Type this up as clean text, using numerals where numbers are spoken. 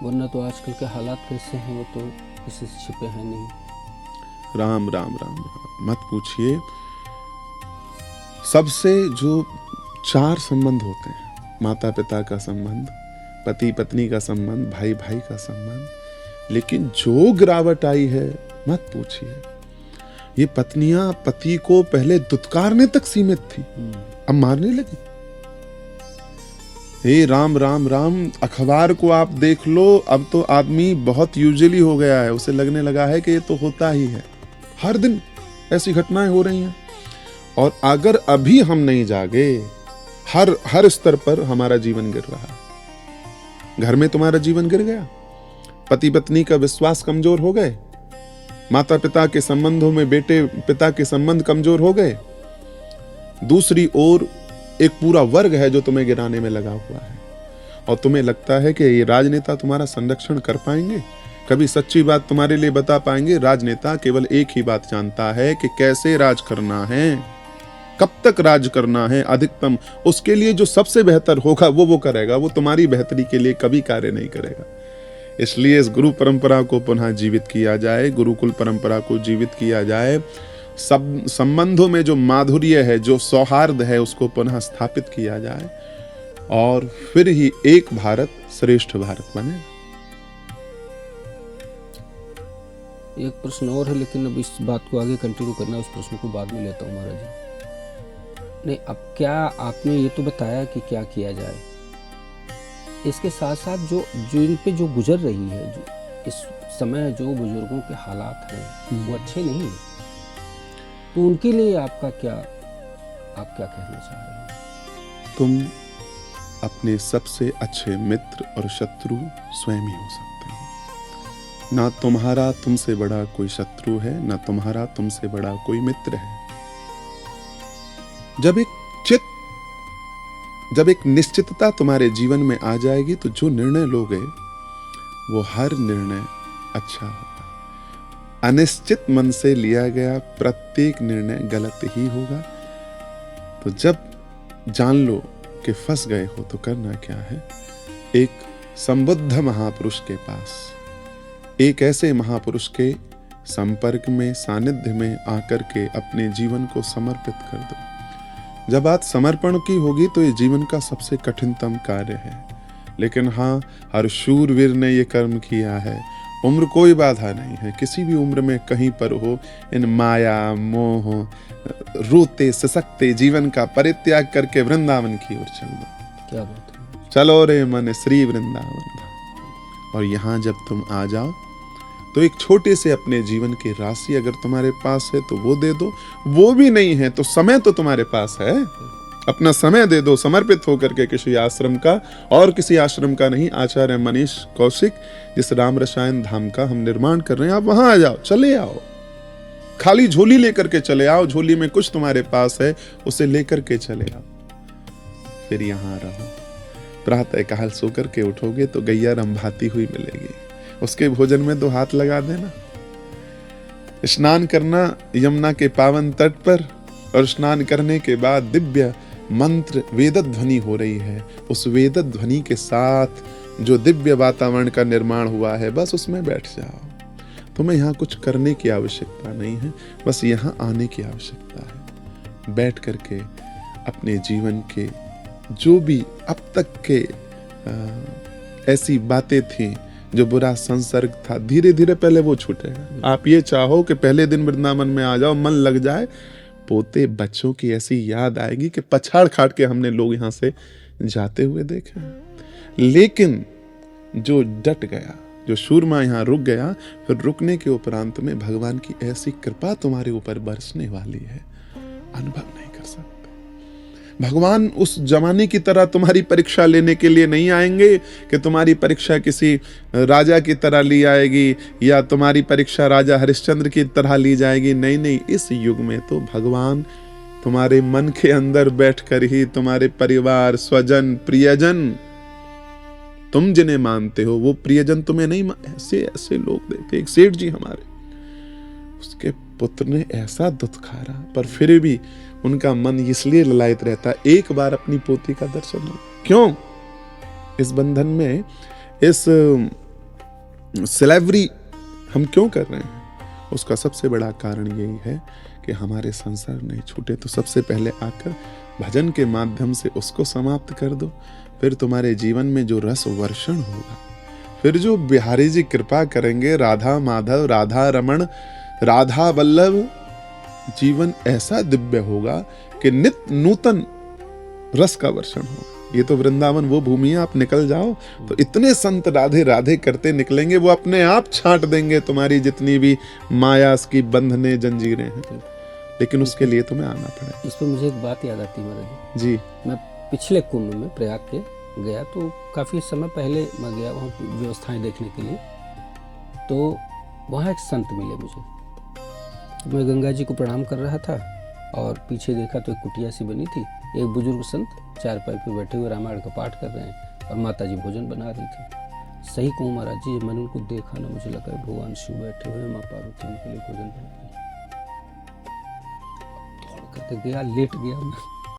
वरना तो आजकल के हालात कैसे हैं वो तो किसी से छिपे हैं नहीं। राम राम राम राम मत पूछिए। सबसे जो 4 संबंध होते हैं, माता पिता का संबंध, पति पत्नी का संबंध, भाई भाई का संबंध, लेकिन जो गिरावट आई है मत पूछिए। ये पत्नियां पति को पहले दुत्कारने तक सीमित थी, अब मारने लगी। हे राम राम राम, अखबार को आप देख लो, अब तो आदमी बहुत यूजुअली हो गया है, उसे लगने लगा है कि ये तो होता ही है, हर दिन ऐसी घटनाएं हो रही हैं। और अगर अभी हम नहीं जागे, हर स्तर पर हमारा जीवन गिर रहा है। घर में तुम्हारा जीवन गिर गया, पति पत्नी का विश्वास कमजोर हो गए, माता पिता के संबंधों में बेटे पिता के संबंध कमजोर हो गए। दूसरी ओर एक पूरा वर्ग है जो तुम्हें गिराने में लगा हुआ है, और तुम्हें लगता है कि ये राजनेता तुम्हारा संरक्षण कर पाएंगे, कभी सच्ची बात तुम्हारे लिए बता पाएंगे। राजनेता केवल एक ही बात जानता है कि कैसे राज करना है, कब तक राज करना है, अधिकतम उसके लिए जो सबसे बेहतर होगा वो करेगा, वो तुम्हारी बेहतरी के लिए कभी कार्य नहीं करेगा। इसलिए इस गुरु परंपरा को पुनः जीवित किया जाए, गुरुकुल परंपरा को जीवित किया जाए, सब संबंधों में जो माधुर्य है, जो सौहार्द है, उसको पुनः स्थापित किया जाए, और फिर ही एक भारत श्रेष्ठ भारत बनेगा। एक प्रश्न और है, लेकिन अब इस बात को आगे कंटिन्यू करना है, उस प्रश्न को बाद में लेता हूँ महाराज जी। नहीं, अब क्या आपने ये तो बताया कि क्या किया जाए, इसके साथ साथ जो इन पे जो गुजर रही है, जो इस समय जो बुजुर्गों के हालात हैं वो अच्छे नहीं है, तो उनके लिए आप क्या कहना चाह रहे हैं? तुम अपने सबसे अच्छे मित्र और शत्रु स्वयं ही हो सकते हो। ना तुम्हारा तुमसे बड़ा कोई शत्रु है, ना तुम्हारा तुमसे बड़ा कोई मित्र है। जब एक निश्चितता तुम्हारे जीवन में आ जाएगी, तो जो निर्णय लोगे वो हर निर्णय अच्छा होगा। अनिश्चित मन से लिया गया प्रत्येक निर्णय गलत ही होगा। तो जब जान लो कि फंस गए हो, तो करना क्या है, एक संबुद्ध महापुरुष के पास, एक ऐसे महापुरुष के संपर्क में, सानिध्य में आकर के अपने जीवन को समर्पित कर दो। जब बात समर्पण की होगी तो ये जीवन का सबसे कठिनतम कार्य है, लेकिन हाँ, हर शूरवीर ने ये कर्म किया है। उम्र कोई बाधा नहीं है, किसी भी उम्र में कहीं पर हो, इन माया मोह रोते सशक्ते जीवन का परित्याग करके वृंदावन की ओर चल दो। क्या बात है, चलो रे मन श्री वृंदावन। और यहाँ जब तुम आ जाओ, तो एक छोटे से अपने जीवन की राशि अगर तुम्हारे पास है तो वो दे दो, वो भी नहीं है तो समय तो तुम्हारे पास है, अपना समय दे दो समर्पित होकर के किसी आश्रम का, और किसी आश्रम का नहीं, आचार्य मनीष कौशिक जिस राम रसायन धाम का हम निर्माण कर रहे हैं, आप वहां आ जाओ, चले आओ, खाली झोली लेकर के चले आओ, झोली में कुछ तुम्हारे पास है उसे लेकर के चले आओ, फिर यहाँ रहो। प्रातः काल सो करके उठोगे तो गैया रंभाती हुई मिलेगी, उसके भोजन में 2 हाथ लगा देना। स्नान करना यमुना के पावन तट पर, और स्नान करने के बाद दिव्य मंत्र वेद ध्वनि हो रही है, उस वेद ध्वनि के साथ जो दिव्य वातावरण का निर्माण हुआ है, बस उसमें बैठ जाओ। तुम्हें यहाँ कुछ करने की आवश्यकता नहीं है, बस यहाँ आने की आवश्यकता है। बैठ करके अपने जीवन के जो भी अब तक के ऐसी बातें थी, जो बुरा संसर्ग था, धीरे धीरे पहले वो छूटेगा। आप ये चाहो कि पहले दिन वृंदावन में आ जाओ, मन लग जाए, पोते बच्चों की ऐसी याद आएगी कि पछाड़ खाट के हमने लोग यहाँ से जाते हुए देखे। लेकिन जो डट गया, जो शूरमा यहाँ रुक गया, फिर रुकने के उपरांत में भगवान की ऐसी कृपा तुम्हारे ऊपर बरसने वाली है, अनुभव नहीं कर सकते। भगवान उस जमाने की तरह तुम्हारी परीक्षा लेने के लिए नहीं आएंगे कि तुम्हारी परीक्षा किसी राजा की तरह ली आएगी, या तुम्हारी परीक्षा राजा हरिश्चंद्र की तरह ली जाएगी। नहीं नहीं, इस युग में तो भगवान तुम्हारे मन के अंदर बैठकर ही तुम्हारे परिवार, स्वजन, प्रियजन, तुम जिन्हें मानते हो वो प्रियजन तुम्हें नहीं, ऐसे ऐसे लोग देखे। एक सेठ जी हमारे, उसके पुत्र ने ऐसा दुत्खारा, पर फिर भी उनका मन इसलिए ललायत रहता, एक बार अपनी पोती का दर्शन हो। क्यों? इस बंधन में, इस सिलेवरी हम क्यों कर रहे हैं, उसका सबसे बड़ा कारण यही है कि हमारे संसार नहीं छूटे। तो सबसे पहले आकर भजन के माध्यम से उसको समाप्त कर दो, फिर तुम्हारे जीवन में जो रस वर्षण होगा, फिर जो बिहारी जी कृपा करेंगे, राधा माधव, राधा रमण, राधा वल्लभ, जीवन ऐसा दिव्य होगा कि नित्य नूतन रस का वर्षण होगा। ये तो वृंदावन वो भूमि है, आप निकल जाओ तो इतने संत राधे राधे करते निकलेंगे, वो अपने आप छांट देंगे तुम्हारी जितनी भी माया की बंधने जंजीरें हैं, लेकिन उसके लिए तुम्हें आना पड़ेगा। इस पर मुझे एक बात याद आती है महाराज जी। मैं पिछले कुंभ में प्रयाग के गया, तो काफ़ी समय पहले मैं गया वहाँ व्यवस्थाएं देखने के लिए। तो वहाँ एक संत मिले मुझे, मैं गंगा जी को प्रणाम कर रहा था और पीछे देखा तो एक कुटिया सी बनी थी, एक बुजुर्ग संत चारपाई पे बैठे हुए रामायण का पाठ कर रहे हैं और माता जी भोजन बना रही थी। सही कहूँ महाराज जी, मैंने उनको देखा ना, मुझे लगा भगवान शिव बैठे हुए, माँ पार्वती उनके लिए भोजन बना रही। दौड़ करके गया, लेट गया मैं